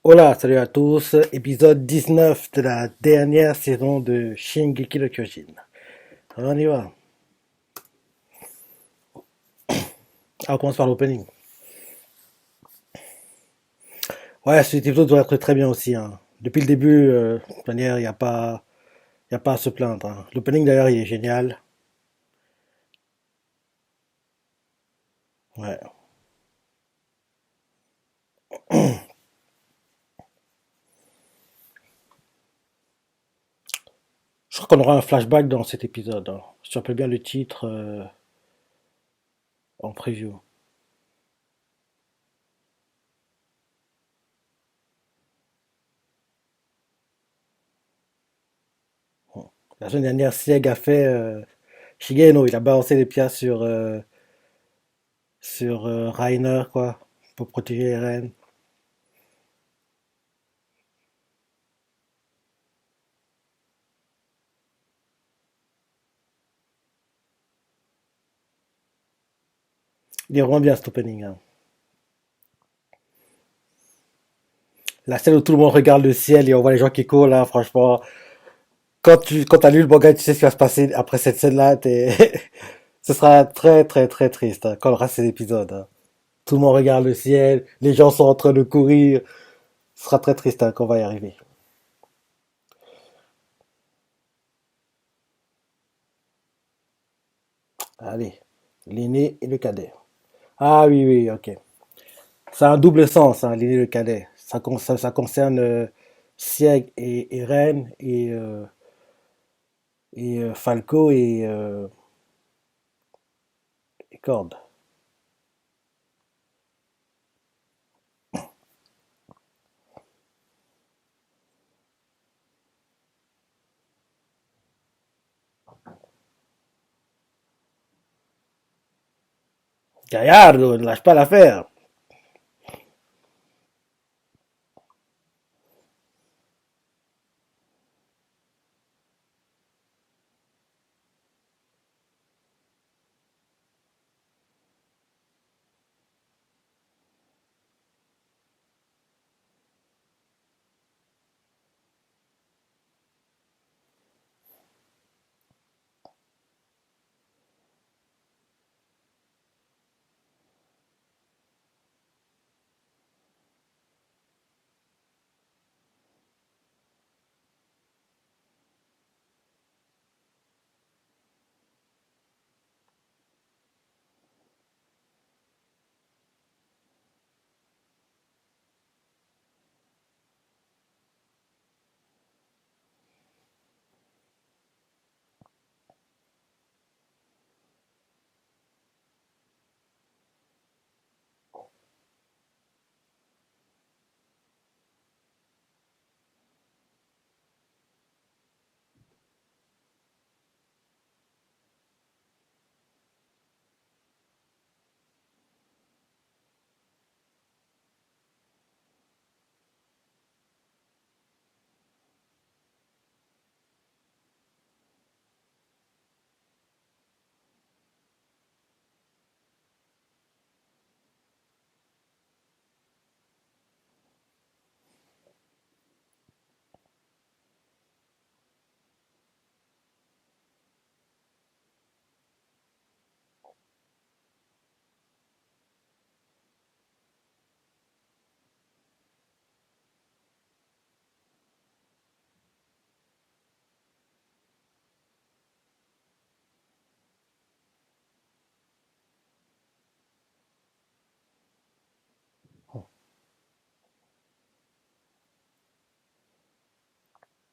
Hola, salut à tous, épisode 19 de la dernière saison de Shingeki no Kyojin. On y va. Ah, on commence par l'opening. Ouais, cet épisode doit être très bien aussi, hein. Depuis le début, de toute manière, y a pas à se plaindre, hein. L'opening d'ailleurs, il est génial. Ouais. Je crois qu'on aura un flashback dans cet épisode, hein. Si tu rappelles bien le titre en preview. La semaine dernière, Sieg a fait Shigeno, il a balancé les pierres sur Reiner, quoi, pour protéger Eren. Il est vraiment bien cet opening, hein. La scène où tout le monde regarde le ciel et on voit les gens qui courent là, franchement. Quand t'as lu le manga, tu sais ce qui va se passer après cette scène-là. Ce sera très très très triste hein, quand on aura ces épisodes, hein. Tout le monde regarde le ciel, les gens sont en train de courir. Ce sera très triste hein, quand on va y arriver. Allez, l'aîné et le cadet. Ah oui, oui, ok. Ça a un double sens, hein, l'aîné et le cadet. Ça concerne Sieg et Eren et Falco et Cord. Gallardo, ne lâche pas l'affaire.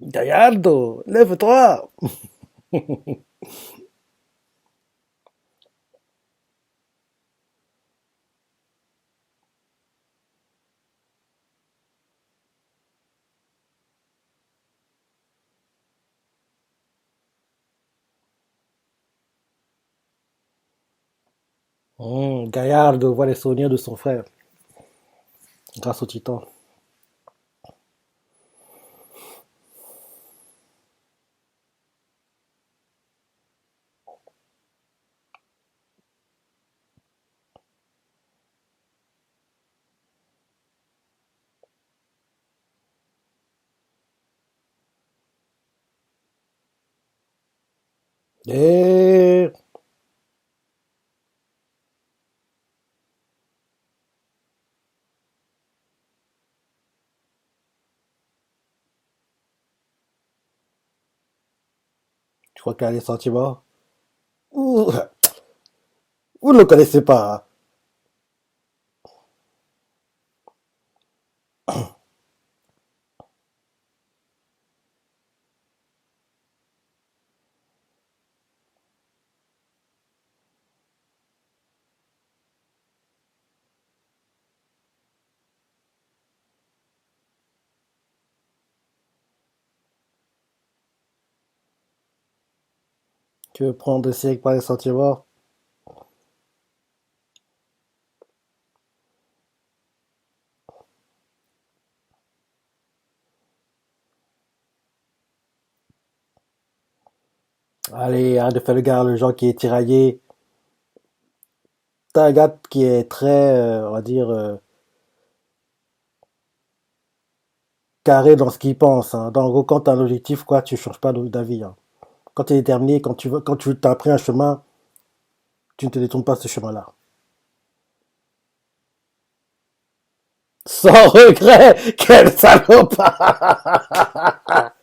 Gallardo, lève-toi. Gallardo voit les souvenirs de son frère grâce au titan. Et je crois qu'elle a des sentiments. Ouh, vous ne le connaissez pas, hein. Tu veux prendre des siècles par les sentiments? Allez, arrête de faire le gars, le genre qui est tiraillé. T'as un gars qui est très, on va dire, carré dans ce qu'il pense, hein. Dans le gros, quand t'as un objectif, quoi, tu changes pas d'avis, hein. Quand tu es déterminé, quand tu t'as pris un chemin, tu ne te détournes pas de ce chemin-là. Sans regret, quel salopard!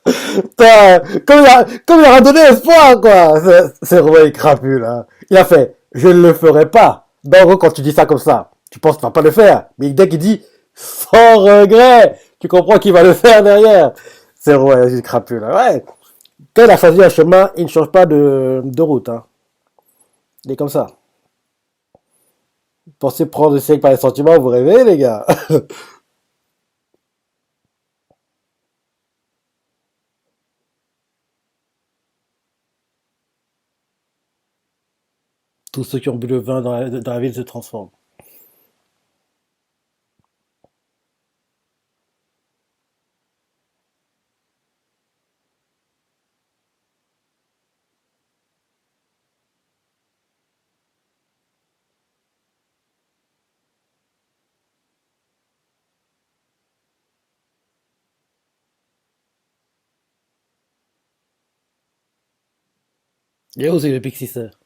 Putain, comme il a donné espoir, quoi. C'est Romain Crapu, là. Il a fait, je ne le ferai pas. Donc, en gros, quand tu dis ça comme ça, tu penses qu'il va pas le faire. Mais dès qu'il dit, sans regret, tu comprends qu'il va le faire derrière. C'est Romain Crapu, là. Ouais. Quand il a choisi un chemin, il ne change pas de route, hein. Il est comme ça. Pensez prendre le siècle par les sentiments, vous rêvez, les gars. Tous ceux qui ont bu le vin dans la ville se transforment. Et aussi le Pixisseur.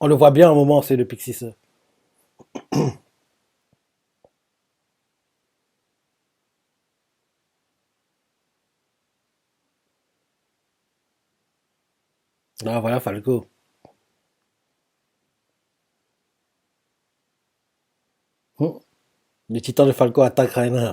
On le voit bien à un moment, c'est le Pixisseur. Ah voilà, Falco. Hum. Le titan de Falco attaque Rainer.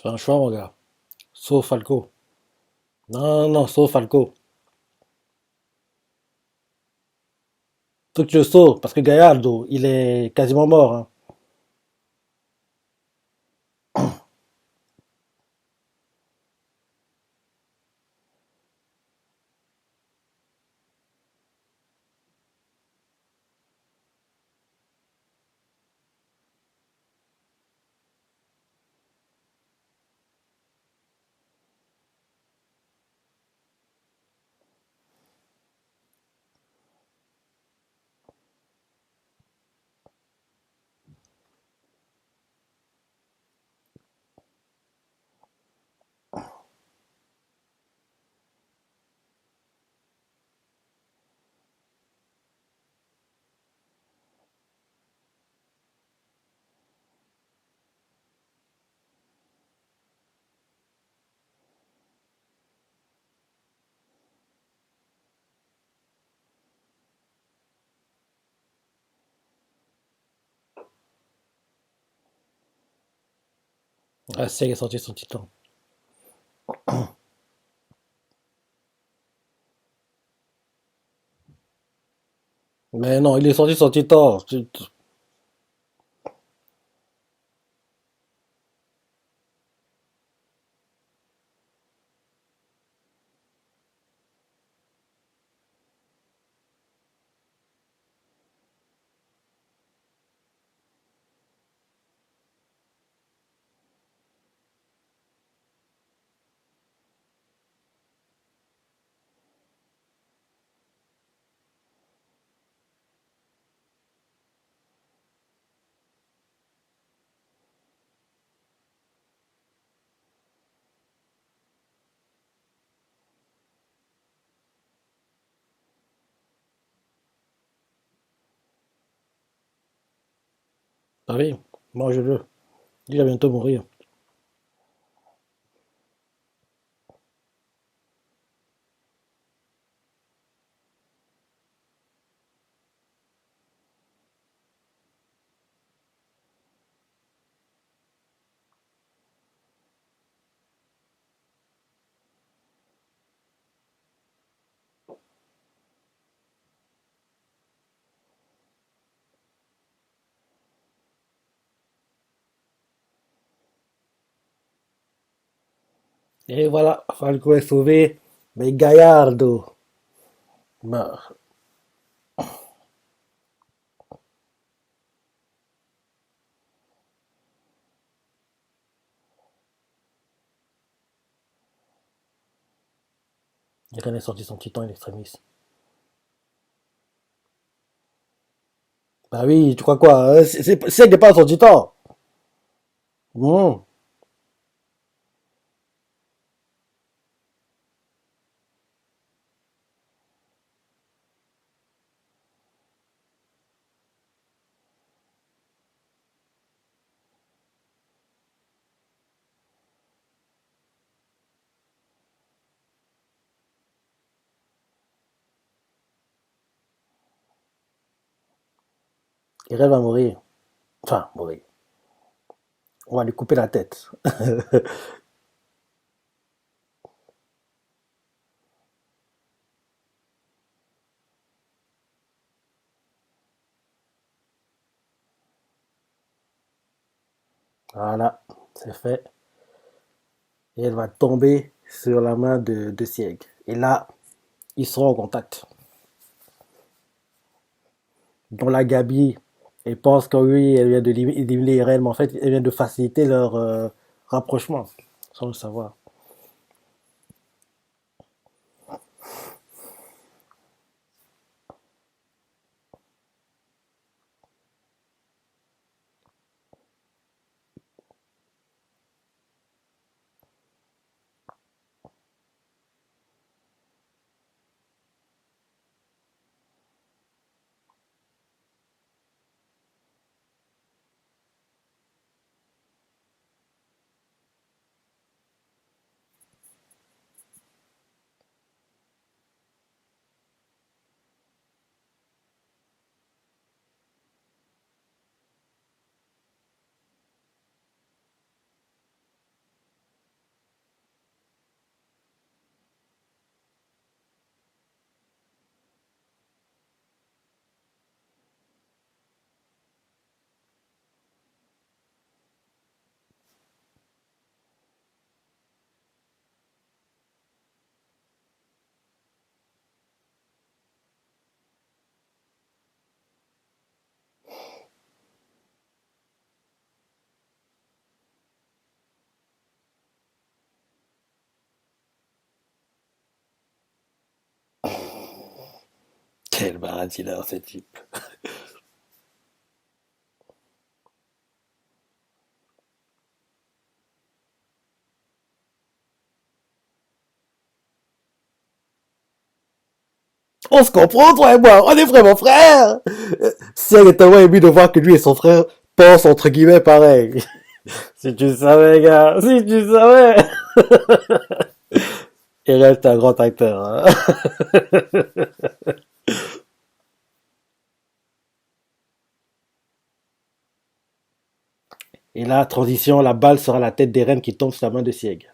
C'est un choix, mon gars. Sauf Falco. Non, non, sauf Falco. Faut que tu le sauves, parce que Gallardo, il est quasiment mort, hein. Ah, c'est il est sorti son titan. Mais non, il est sorti son titan. Ah oui, moi je veux. Il va bientôt mourir. Et voilà, Falco est sauvé. Mais Gallardo, meurt. Irène est sorti son titan in extremis. Bah oui, tu crois quoi? C'est qu'il n'est pas son titan. Hmm. Irène va mourir. Enfin, mourir. On va lui couper la tête. Voilà, c'est fait. Et elle va tomber sur la main de Sieg. Et là, ils seront en contact. Dont la Gabi, elle pense que oui, elle vient de éliminer Irène, mais en fait, elle vient de faciliter leur rapprochement, sans le savoir. Quel baratineur, ce type. On se comprend, toi et moi, on est vraiment frères. Sieg est tellement ému de voir que lui et son frère pensent entre guillemets pareil. Si tu savais, gars, si tu savais. Il reste un grand acteur. Hein. Et là, transition, la balle sera la tête des reines qui tombe sur la main de Sieg.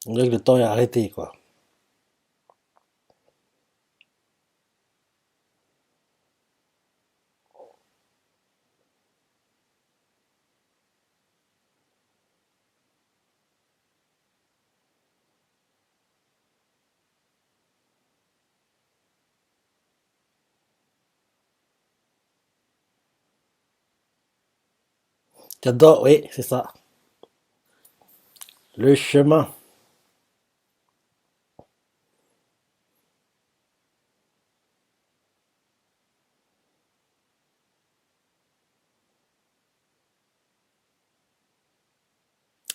On dirait que le temps est arrêté, quoi. J'adore, oui, c'est ça. Le chemin.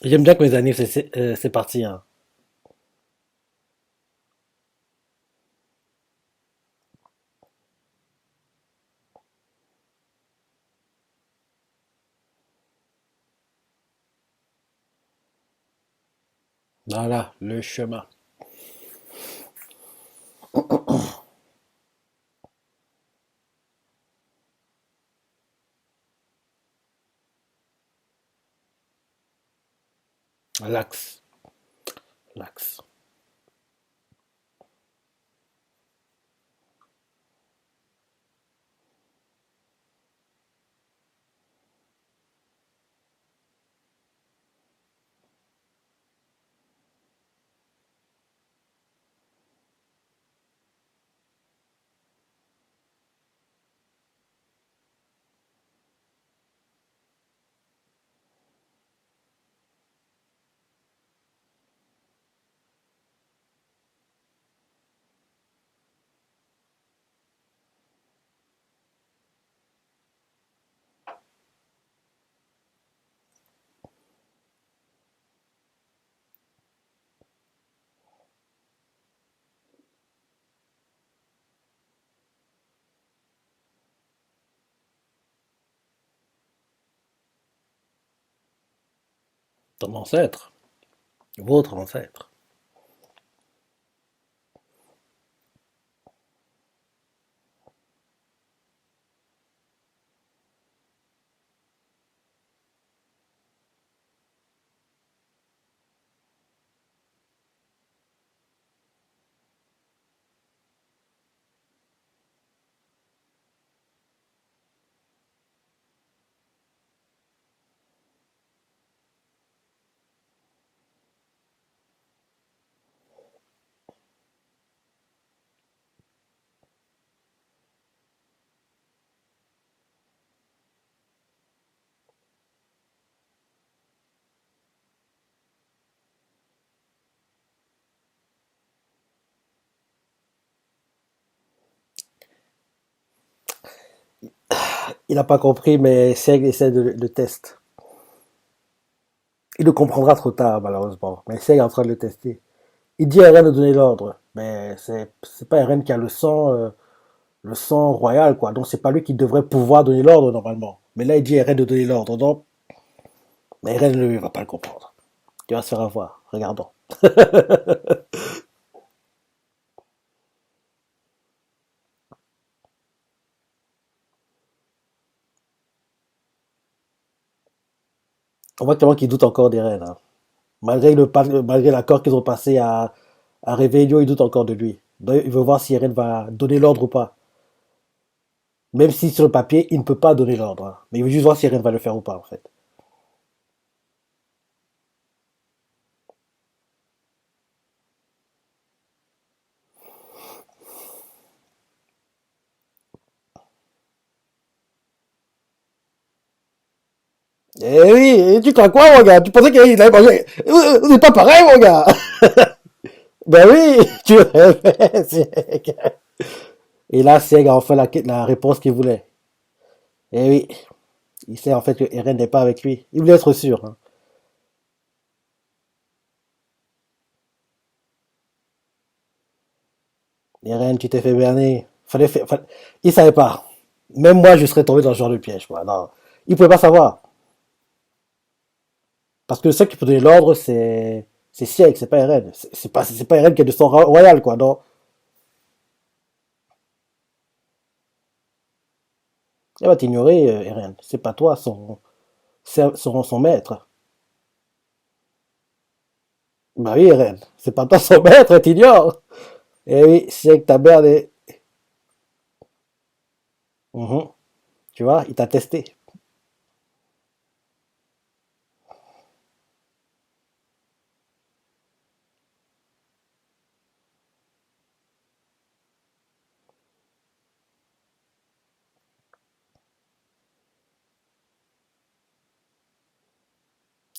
J'aime bien que mes années, c'est parti, hein. Voilà, le chemin. L'axe. L'axe. Ton ancêtre. Votre ancêtre. Il n'a pas compris, mais Seg essaie de le tester. Il le comprendra trop tard, malheureusement. Mais Seg est en train de le tester. Il dit à Eren de donner l'ordre. Mais c'est pas Eren qui a le sang royal, quoi. Donc c'est pas lui qui devrait pouvoir donner l'ordre, normalement. Mais là, il dit à Eren de donner l'ordre. Donc, mais Eren, lui, va pas le comprendre. Il va se faire avoir. Regardons. On voit tellement qu'il doute encore d'Eren, hein. Malgré l'accord qu'ils ont passé à Revelio, il doute encore de lui. Donc, il veut voir si Eren va donner l'ordre ou pas. Même si sur le papier, il ne peut pas donner l'ordre, hein. Mais il veut juste voir si Eren va le faire ou pas, en fait. Eh oui, tu crois quoi, mon gars? Tu pensais qu'il allait manger? C'est pas pareil, mon gars! Ben oui, tu rêvais, Sieg. Et là, Sieg a enfin la réponse qu'il voulait. Eh oui, il sait en fait que Eren n'est pas avec lui. Il voulait être sûr, hein. Eren, tu t'es fait berner. Il savait pas. Même moi, je serais tombé dans ce genre de piège, moi. Non. Il pouvait pas savoir. Parce que ceux qui peut donner l'ordre, c'est Sieg, c'est pas Eren. C'est pas Eren qui a de sang royal, quoi. Non. Il va t'ignorer, Eren. C'est pas toi, son maître. Bah oui, Eren. C'est pas toi son maître, elle t'ignore. Eh oui, Sieg, ta merde est... Mhm. Tu vois, il t'a testé.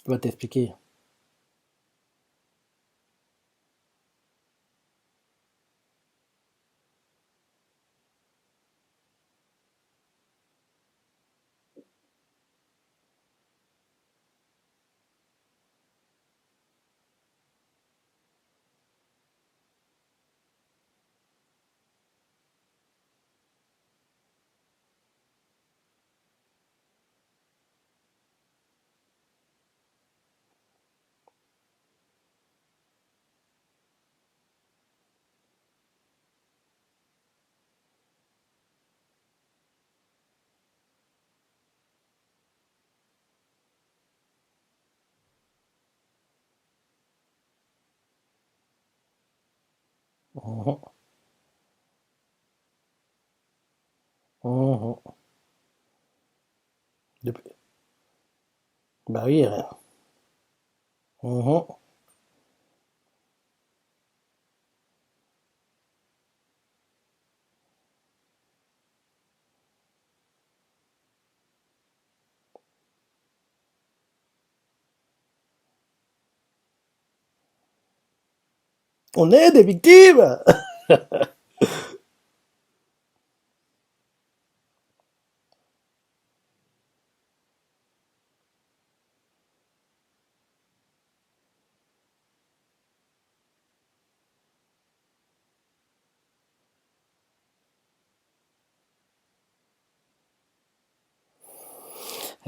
Il va t'expliquer. Mhm. Mhm. Depuis- Bah oui, mhm. On est des victimes.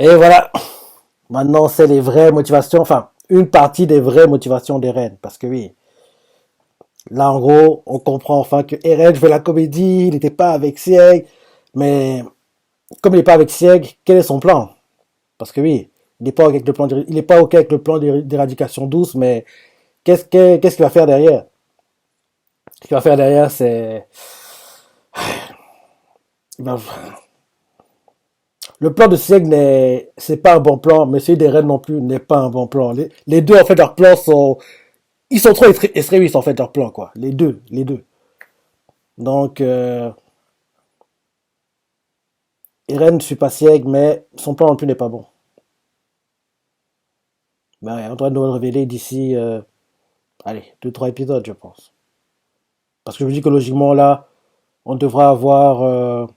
Et voilà. Maintenant, c'est les vraies motivations, enfin, une partie des vraies motivations d'Eren. Parce que oui, là, en gros, on comprend enfin que Eren fait la comédie, il n'était pas avec Sieg. Mais comme il n'est pas avec Sieg, quel est son plan? Parce que oui, il n'est pas avec le plan, il est pas OK avec le plan d'éradication douce, mais qu'est-ce qu'il va faire derrière? Ce qu'il va faire derrière, c'est... Le plan de Sieg c'est pas un bon plan, mais celui des Rennes non plus n'est pas un bon plan. Les deux, en fait, leurs plans sont, ils sont trop extrémistes, en fait, leurs plans, quoi. Les deux. Donc, Eren ne suit pas Sieg, mais son plan non plus n'est pas bon. Mais ouais, on doit nous le révéler d'ici, allez, deux, trois épisodes, je pense. Parce que je me dis que logiquement, là, on devra avoir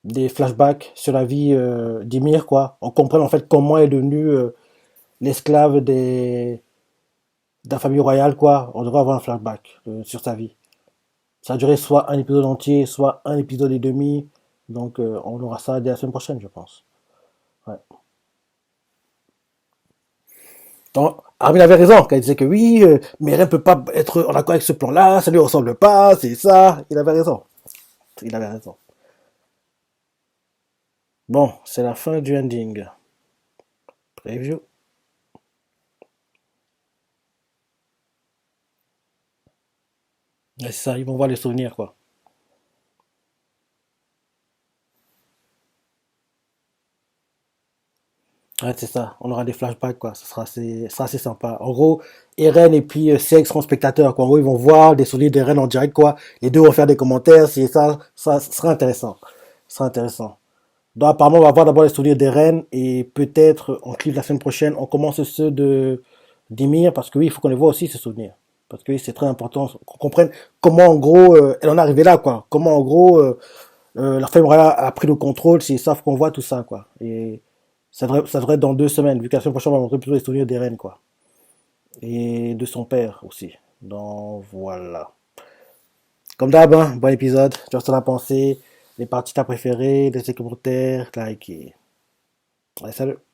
des flashbacks sur la vie d'Ymir, quoi. On comprend en fait comment il est devenu l'esclave de la famille royale, quoi. On devra avoir un flashback sur sa vie. Ça a duré soit un épisode entier, soit un épisode et demi. Donc, on aura ça dès la semaine prochaine, je pense. Ouais. Donc, Armin avait raison quand il disait que oui, Meren ne peut pas être en accord avec ce plan-là, ça lui ressemble pas, c'est ça. Il avait raison. Il avait raison. Bon, c'est la fin du ending. Preview. Ouais, c'est ça, ils vont voir les souvenirs, quoi. Ouais, c'est ça. On aura des flashbacks, quoi. Ça sera assez sympa. En gros, Eren et puis Seg seront spectateurs, quoi. En gros, ils vont voir des souvenirs d'Eren en direct, quoi. Les deux vont faire des commentaires. C'est ça, ça sera intéressant. Ça sera intéressant. Donc, apparemment, on va voir d'abord les souvenirs d'Eren et peut-être en clip la semaine prochaine, on commence ceux de d'Ymir parce que oui, il faut qu'on les voit aussi, ces souvenirs. Parce que oui, c'est très important qu'on comprenne comment, en gros, elle en est arrivée là, quoi. Comment, en gros, la famille royale a pris le contrôle, s'ils savent qu'on voit tout ça, quoi. Et ça devrait être dans deux semaines, vu que la semaine prochaine, on va montrer plutôt les souvenirs d'Eren, quoi. Et de son père aussi. Donc, voilà. Comme d'hab, hein, bon épisode. Tu as la pensée, les parties t'as préférées, laissez commentaires, like et... Ouais, salut.